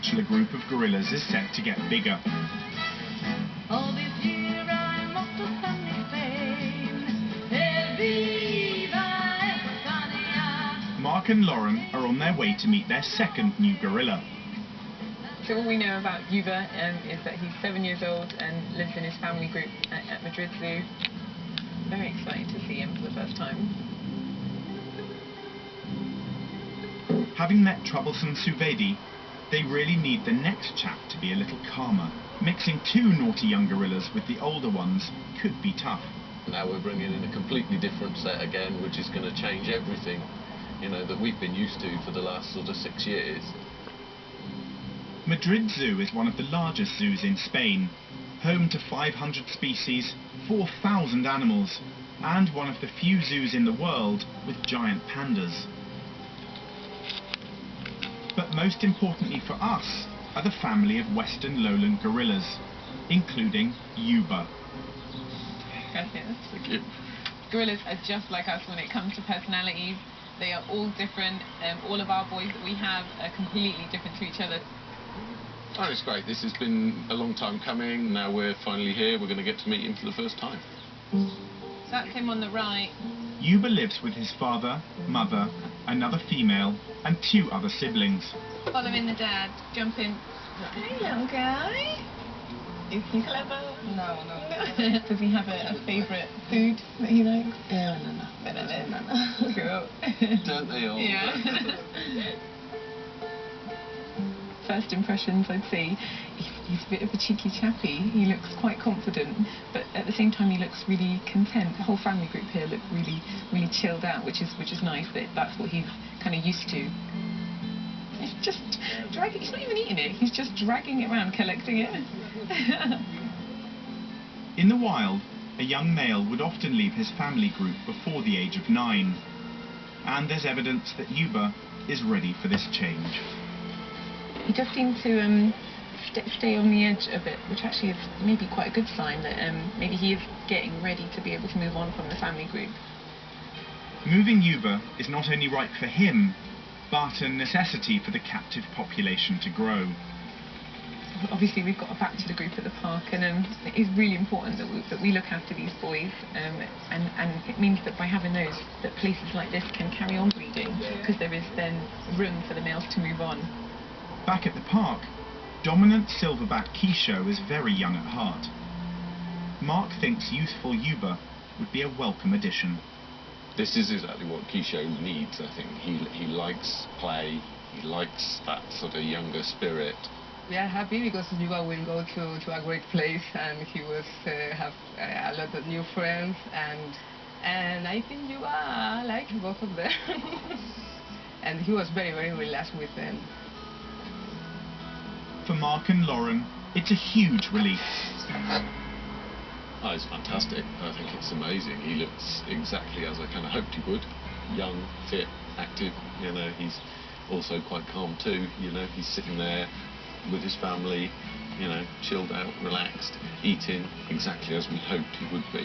bachelor group of gorillas is set to get bigger. All this year I'm off to family fame. Viva España. Mark and Lauren are on their way to meet their second new gorilla. So all we know about Yuba is that he's 7 years old and lives in his family group at Madrid Zoo. Very excited to see him for the first time. Having met troublesome Suvedi, they really need the next chap to be a little calmer. Mixing two naughty young gorillas with the older ones could be tough. Now we're bringing in a completely different set again, which is going to change everything, you know, that we've been used to for the last sort of 6 years. Madrid Zoo is one of the largest zoos in Spain, home to 500 species, 4,000 animals, and one of the few zoos in the world with giant pandas. But most importantly for us are the family of western lowland gorillas, including Yuba. Gracias. Thank you. Gorillas are just like us when it comes to personalities. They are all different. All of our boys that we have are completely different to each other. Oh, it's great. This has been a long time coming. Now we're finally here. We're going to get to meet him for the first time. That's him on the right. Yuba lives with his father, mother, another female, and 2 other siblings. Following the dad, jump in. Hey, little guy. Is he clever? No. Does he have a favourite food that he likes? Banana. Cool. Don't they all? Yeah. First impressions, I'd say he's a bit of a cheeky chappy. He looks quite confident, but at the same time he looks really content. The whole family group here look really chilled out, which is nice. That's what he's kind of used to. He's just dragging. He's not even eating it. He's just dragging it around, collecting it. In the wild, a young male would often leave his family group before the age of 9, and there's evidence that Yuba is ready for this change. He does seem to stay on the edge a bit, which actually is maybe quite a good sign that maybe he is getting ready to be able to move on from the family group. Moving Yuba is not only right for him, but a necessity for the captive population to grow. Obviously we've got a bachelor group at the park, and it is really important that we look after these boys, and it means that by having those, that places like this can carry on breeding, because there is then room for the males to move on. Back at the park, dominant silverback Keisho is very young at heart. Mark thinks youthful Yuba would be a welcome addition. This is exactly what Keisho needs, I think. He likes play, he likes that sort of younger spirit. We are happy because Yuba will go to a great place, and he will have a lot of new friends, and I think Yuba likes both of them. And he was very relaxed with them. For Mark and Lauren, it's a huge relief. Oh, it's fantastic. I think it's amazing. He looks exactly as I kind of hoped he would. Young, fit, active. You know, he's also quite calm too. You know, he's sitting there with his family, you know, chilled out, relaxed, eating exactly as we hoped he would be.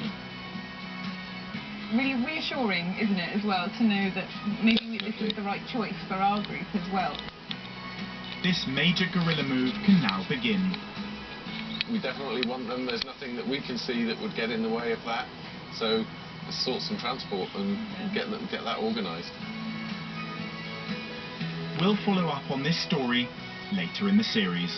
Really reassuring, isn't it, as well, to know that maybe this is the right choice for our group as well. This major gorilla move can now begin. We definitely want them. There's nothing that we can see that would get in the way of that. So let's sort some transport and get that organised. We'll follow up on this story later in the series.